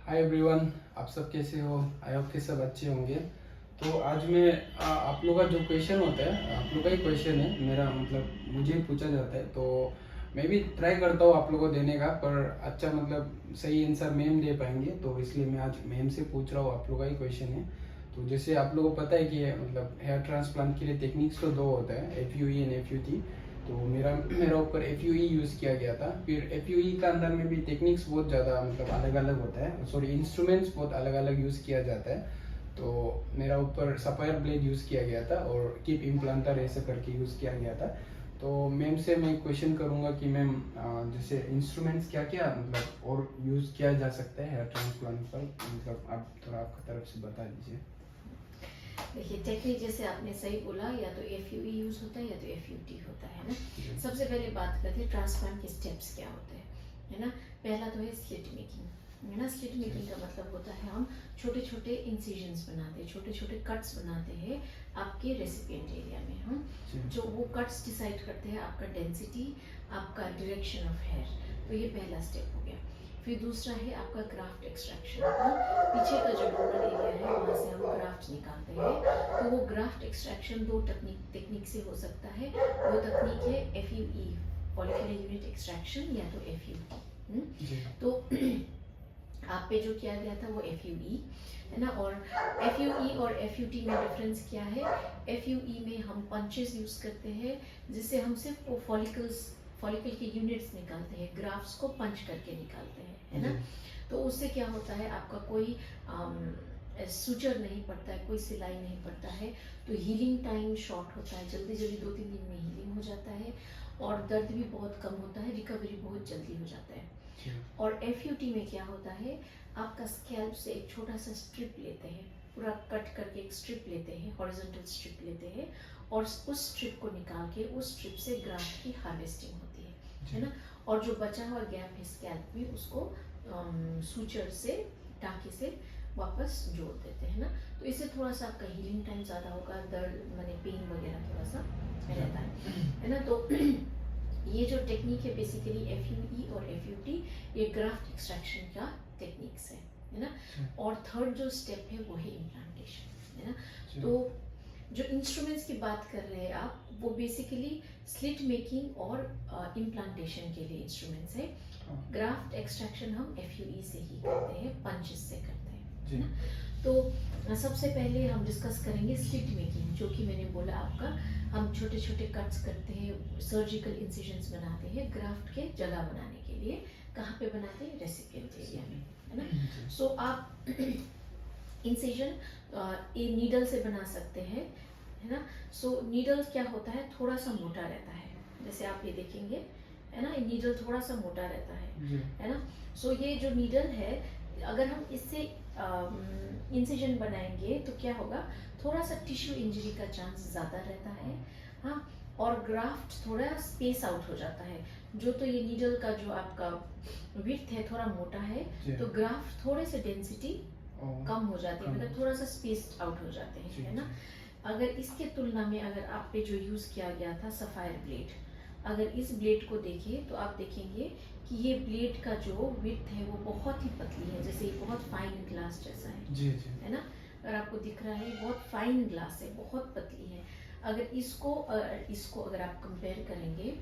Hi everyone, आप सब कैसे हो? आई होप कि सब अच्छे होंगे। तो आज मैं आप लोग का जो क्वेश्चन होता है, आप लोग का ही क्वेश्चन है, मेरा मतलब मुझे ही पूछा जाता है, तो मैं भी ट्राई करता हूँ आप लोगों को देने का, पर अच्छा मतलब सही आंसर मैम दे पाएंगे, तो इसलिए मैं आज मैम से पूछ रहा हूँ। आप लोग का ही क्वेश्चन है। तो जैसे आप लोगों को पता है कि मतलब हेयर ट्रांसप्लांट के लिए टेक्निक्स तो दो होता है, FUE एंड FUT। तो मेरा मेरा ऊपर FUE यूज़ किया गया था। फिर FUE का अंदर में भी टेक्निक्स बहुत ज़्यादा मतलब अलग अलग होता है, सॉरी इंस्ट्रूमेंट्स बहुत अलग अलग यूज़ किया जाता है। तो मेरा ऊपर सफायर ब्लेड यूज़ किया गया था और किप इम्प्लांटर ऐसा करके यूज़ किया गया था। तो मैम से मैं क्वेश्चन करूँगा कि मैम जैसे इंस्ट्रूमेंट्स क्या क्या मतलब और यूज़ किया जा सकता है हेयर ट्रांसप्लांट पर, मतलब आप थोड़ा आपकी तरफ से बता दीजिए। देखिए टेक्निक जैसे आपने सही बोला, या तो FUE यूज होता है या तो FUT होता है ना। सबसे पहले बात करते हैं ट्रांसप्लांट के स्टेप्स क्या होते हैं, है ना। पहला तो है स्लिट मेकिंग, है ना। स्लिट मेकिंग का मतलब होता है हम छोटे छोटे इंसिजन्स बनाते हैं, छोटे छोटे कट्स बनाते हैं आपके रेसिपिएंट एरिया में। हम जो वो कट्स डिसाइड करते हैं आपका डेंसिटी, आपका डायरेक्शन ऑफ हेयर। तो ये पहला स्टेप हो गया। फिर दूसरा है आपका ग्राफ्ट एक्सट्रैक्शन। पीछे का जो डोनर एरिया है वहाँ से हम ग्राफ्ट निकालते हैं। तो वो ग्राफ्ट एक्सट्रैक्शन दो टेक्निक से हो सकता है। वो तकनीक है FUE, फॉलिकुलर यूनिट एक्सट्रैक्शन, या तो FUT। तो आप पे जो किया गया था वो FUE है ना। और FUE और FUT में डिफरेंस क्या है? FUE में हम पंचेस यूज करते हैं, जिससे हम सिर्फ वो फॉलिकल के यूनिट्स निकालते हैं, ग्राफ्स को पंच करके निकालते हैं, है ना। तो उससे क्या होता है, आपका कोई सूचर नहीं पड़ता है, कोई सिलाई नहीं पड़ता है। तो हीलिंग टाइम शॉर्ट होता है, जल्दी जल्दी 2-3 दिन में हीलिंग हो जाता है, और दर्द भी बहुत कम होता है, रिकवरी बहुत जल्दी हो जाता है। और FUT में क्या होता है, आपका स्कैल्प से एक छोटा सा स्ट्रिप लेते हैं, पूरा कट करके एक स्ट्रिप लेते हैं, हॉरिजॉन्टल स्ट्रिप लेते हैं, और उस स्ट्रिप को निकाल के उस स्ट्रिप से ग्राफ्ट की हार्वेस्टिंग होती है ना। और जो बचा हुआ गैप है स्कैल्प में, उसको सूचर से, टाँके से वापस जोड़ देते हैं ना। तो इससे थोड़ा सा आपका हीलिंग टाइम ज़्यादा होगा, दर्द माने पेन वगैरह थोड़ा सा रहता है ना। तो ये जो टेक्निक है बेसिकली FUE और FUT, ये ग्राफ्ट एक्सट्रैक्शन का टेक्निक्स है ना। और थर्ड जो स्टेप है वो है इम्प्लांटेशन, है ना। तो जो इंस्ट्रूमेंट्स की बात कर रहे हैं आप, वो बेसिकली स्लिट मेकिंग और इम्प्लांटेशन के लिए इंस्ट्रूमेंट्स है। ग्राफ्ट एक्सट्रैक्शन हम FUE से ही करते हैं, पंचेस से करते हैं, है ना। तो सबसे पहले हम डिस्कस करेंगे स्लिट मेकिंग, जो कि मैंने बोला आपका, हम छोटे छोटे कट्स करते हैं, सर्जिकल इंसिजन्स बनाते हैं ग्राफ्ट के जगह बनाने के लिए। कहाँ पे बनाते हैं? रेसिपिएंट एरिया में, है ना। सो आप इंसिजन ये नीडल से बना सकते हैं, है ना। सो नीडल क्या होता है, थोड़ा सा मोटा रहता है, जैसे आप ये देखेंगे, है ना। ये नीडल थोड़ा सा मोटा रहता है ना। सो ये जो नीडल है, अगर हम इससे इंसिजन बनाएंगे तो क्या होगा, थोड़ा सा टिश्यू इंजरी का चांस ज़्यादा रहता है, हाँ। और ग्राफ्ट थोड़ा स्पेस आउट हो जाता है। जो तो ये नीडल का जो आपका विड्थ है थोड़ा मोटा है, तो ग्राफ्ट थोड़े से डेंसिटी कम हो जाती है, मतलब थोड़ा सा स्पेस्ड आउट हो जाते हैं, है ना। अगर इसके तुलना में अगर आप पे जो यूज़ किया गया था सफ़ायर ब्लेड, अगर इस ब्लेड को देखें तो आप देखेंगे कि ये ब्लेड का जो विड्थ है वो बहुत ही पतली है, जैसे ये बहुत फाइन ग्लास जैसा है ना। अगर आपको दिख रहा है बहुत फाइन ग्लास है, बहुत पतली है। अगर इसको अगर आप कंपेयर करेंगे,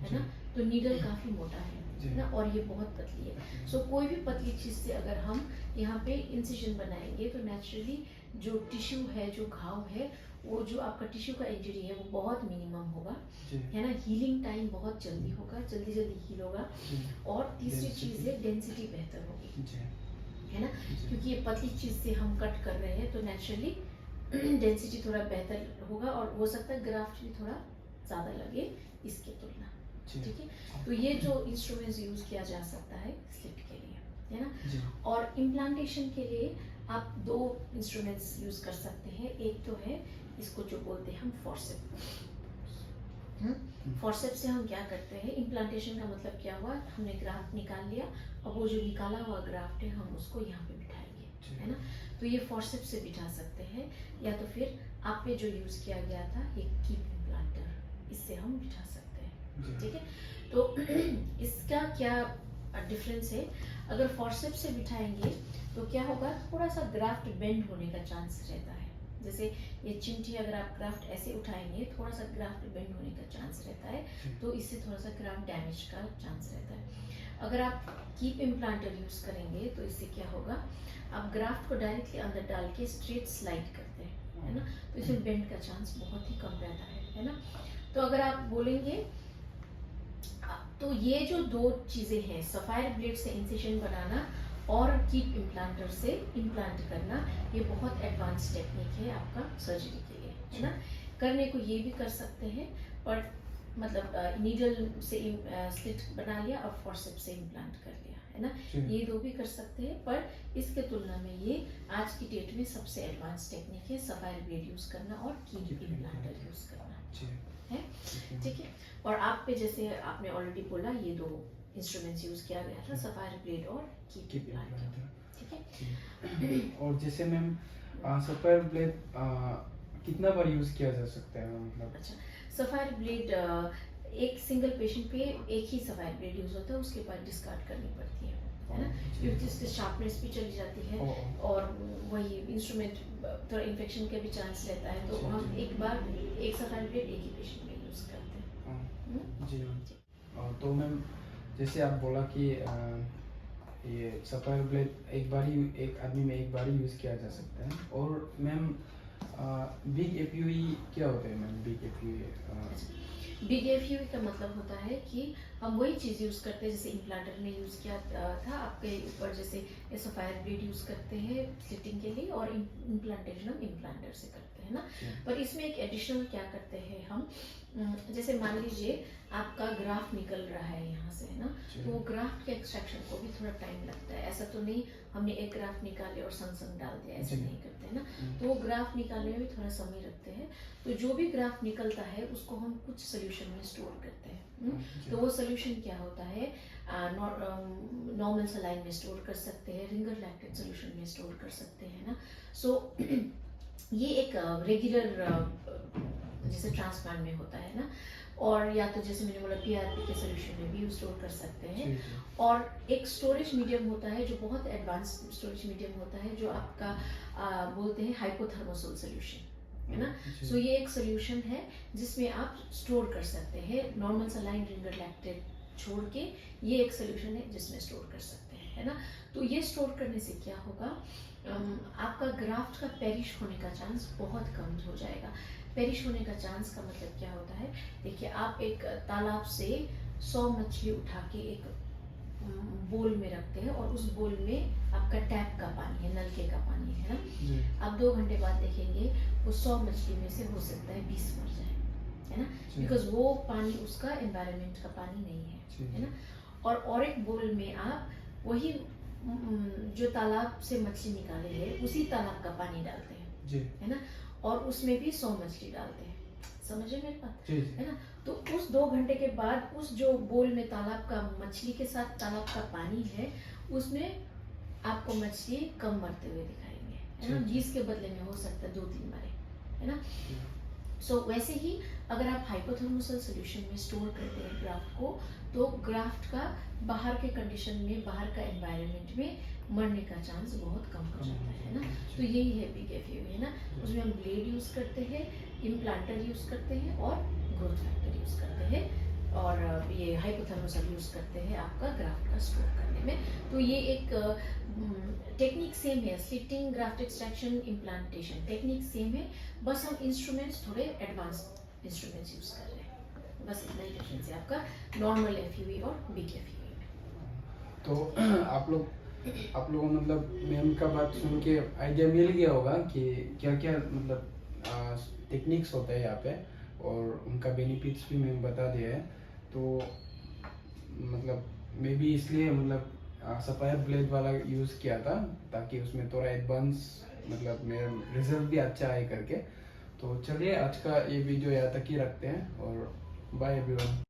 है ना, तो नीडल काफ़ी मोटा है ना, और ये बहुत पतली है। सो कोई भी पतली चीज़ से अगर हम यहाँ पे इंसिजन बनाएंगे तो नेचुरली जो टिश्यू है, जो घाव है, वो जो आपका टिश्यू का इंजरी है वो बहुत मिनिमम होगा, है ना। हीलिंग टाइम बहुत जल्दी होगा, जल्दी जल्दी हील होगा। और तीसरी चीज़ है डेंसिटी बेहतर होगी, है ना, क्योंकि ये पतली चीज़ से हम कट कर रहे हैं, तो नेचुरली डेंसिटी थोड़ा बेहतर होगा, और हो सकता है ग्राफ्ट भी थोड़ा ज़्यादा लगे इसके तुलना, ठीक है। तो ये जो इंस्ट्रूमेंट्स यूज़ किया जा सकता है स्लिट के लिए, है ना। और इम्प्लांटेशन के लिए आप दो इंस्ट्रूमेंट्स यूज़ कर सकते हैं। एक तो है इसको जो बोलते हैं हम फॉर्सेप। फॉर्सेप से हम क्या करते हैं, इम्प्लांटेशन का मतलब क्या हुआ, हमने ग्राफ्ट निकाल लिया, और वो जो निकाला हुआ ग्राफ्ट है हम उसको यहाँ पे बिठाएंगे, है ना। तो ये फॉर्सेप से बिठा सकते हैं, या तो फिर आप पे जो यूज़ किया गया था ये कीप इम्प्लांटर, इससे हम बिठा सकते हैं, ठीक है। तो इसका क्या डिफरेंस है। अगर फॉरसेप्स से बिठाएंगे तो क्या होगा, थोड़ा सा ग्राफ्ट बेंड होने का चांस रहता है। जैसे ये चिमटी अगर आप ग्राफ्ट ऐसे उठाएंगे, थोड़ा सा ग्राफ्ट बेंड होने का चांस रहता है, तो इससे थोड़ा सा ग्राफ्ट डैमेज का चांस रहता है। अगर आप कीप इम्प्लांटर यूज करेंगे तो इससे क्या होगा, आप ग्राफ्ट को डायरेक्टली अंदर डाल के स्ट्रेट स्लाइड करते हैं, है ना, तो इसमें बेंड का चांस बहुत ही कम रहता है ना। तो अगर आप बोलेंगे, तो ये जो दो चीजें हैं, सफायर ब्लेड से इंसिशन बनाना और कीप इम्प्लांटर से इम्प्लांट करना, ये बहुत एडवांस टेक्निक है आपका सर्जरी के लिए, है ना। करने को ये भी कर सकते हैं, पर मतलब नीडल से स्लिट बना लिया और फॉरसेप्स से इम्प्लांट कर लिया, है ना, ये दो भी कर सकते हैं। पर इसके तुलना में ये आज की डेट में सबसे एडवांस टेक्निक है, सफायर ब्लेड यूज करना और कीप इम्प्लांटर यूज करना है, ठीक है। और आप पे जैसे आपने ऑलरेडी बोला, ये दो इंस्ट्रूमेंट्स यूज किया गया था, सफायर ब्लेड और कीप इम्प्लांटर, ठीक है। और जैसे मैम सफायर ब्लेड कितना बार यूज किया जा सकता है, मतलब? अच्छा, सफायर ब्लेड एक सिंगल पेशेंट पे एक ही सफायर ब्लेड यूज होता है, उसके बाद डिस्कार्ड करनी पड़ती है ना, क्योंकि इसकी शार्पनेस भी चली जाती है और वही इंस्ट्रूमेंट थोड़ा इन्फेक्शन का भी चांस रहता है, तो हम एक बार एक सफायर ब्लेड एक ही पेशेंट में यूज करते हैं। जी मैम। तो मैम जैसे आप बोला कि ये सफायर ब्लेड एक आदमी में एक बार ही यूज किया जा सकता है, और मैम बिग एफयूई क्या होता है ma'am? Big FUE big FUE का मतलब होता है कि हम वही चीज यूज करते हैं जैसे इम्प्लांटर ने यूज किया था आपके ऊपर, जैसे सफायर ब्लेड यूज करते हैं स्लिटिंग के लिए, और इम्प्लांटेशन हम इम्प्लांटर से करते हैं ना। पर इसमें एक एडिशनल क्या करते हैं हम, जैसे मान लीजिए आपका ग्राफ्ट निकल रहा है यहाँ से, है ना, तो वो ग्राफ्ट के एक्सट्रैक्शन को भी थोड़ा टाइम लगता है। ऐसा तो नहीं हमने एक ग्राफ्ट निकाले और संग संग डाल दिया, ऐसा नहीं करते हैं ना, तो वो ग्राफ्ट निकालने में भी थोड़ा समय रखते हैं। तो जो भी ग्राफ्ट निकलता है उसको हम कुछ सोल्यूशन में स्टोर करते हैं। तो वो सोल्यूशन क्या होता है, नॉर्मल सलाइन में स्टोर कर सकते हैं, रिंगर लैक्टेट सोल्यूशन में स्टोर कर सकते हैं ना। सो ये एक रेगुलर जैसे ट्रांसप्लांट में होता है ना, और या तो जैसे मैंने बोला PRP के सोल्यूशन में भी स्टोर कर सकते हैं। और एक स्टोरेज मीडियम होता है जो बहुत एडवांस स्टोरेज मीडियम होता है, जो आपका बोलते हैं हाइपोथर्मोसोल सोल्यूशन, है ना। सो ये एक सोल्यूशन है जिसमें आप स्टोर कर सकते हैं नॉर्मल सलाइन, रिंगर लैक्टेट छोड़ के, ये एक सोल्यूशन है जिसमें स्टोर कर सकते हैं, है ना। तो ये स्टोर करने से क्या होगा, आपका ग्राफ्ट का पेरिश होने का चांस बहुत कम हो जाएगा। पेरिश होने का चांस का मतलब क्या होता है, देखिए आप एक तालाब से 100 मछली उठा के एक बोल में रखते हैं, और उस बोल में आपका टैप का पानी है, नलके का पानी है ना। आप 2 घंटे बाद देखेंगे वो 100 मछली में से हो सकता है 20 मर जाए, है ना, बिकॉज वो पानी उसका एनवायरनमेंट का पानी नहीं है ना। और एक बोल में आप वही जो तालाब से मछली निकाले है उसी तालाब का पानी डालते हैं, है ना, और उसमें भी 100 मछली डालते हैं, समझे मेरी बात, है ना। तो उस 2 घंटे के बाद उस जो बोल में तालाब का मछली के साथ तालाब का पानी है, उसमें आपको मछली कम मरते हुए दिखाएंगे, है ना। 20 के बदले में हो सकता है 2-3 मरे, है ना। सो वैसे ही अगर आप हाइपोथर्मोसल सोल्यूशन में स्टोर करते हैं ग्राफ्ट को, तो ग्राफ्ट का बाहर के कंडीशन में, बाहर का एनवायरनमेंट में मरने का चांस बहुत कम हो जाता है ना। तो यही है बिग एफयूई, है ना। उसमें हम ब्लेड यूज करते हैं, इम्प्लांटर यूज करते हैं और ग्रोथ फैक्टर यूज करते हैं, और ये हाइपोथर्मोसल यूज करते हैं आपका ग्राफ्ट का स्टोर करने में। तो ये एक टेक्निक सेम है, slitting, graft extraction, implantation technique same है, बस हम इंस्ट्रूमेंट्स थोड़े एडवांस इंस्ट्रूमेंट्स यूज कर रहे हैं, बस इतना ही डिफरेंस है आपका नॉर्मल एफयूई और बिग एफयूई में। तो आप लोगों को मतलब मैम का बात सुन के आइडिया मिल गया होगा कि क्या क्या मतलब टेक्निक्स होते हैं यहाँ पे, और उनका बेनिफिट्स भी मैम बता दिया है। तो मतलब मैं भी इसलिए मतलब सफायर ब्लेड वाला यूज़ किया था, ताकि उसमें थोड़ा एडवांस मतलब मेरा रिजल्ट भी अच्छा आए करके। तो चलिए आज का ये वीडियो यहाँ तक ही रखते हैं, और बाय एवरीवन।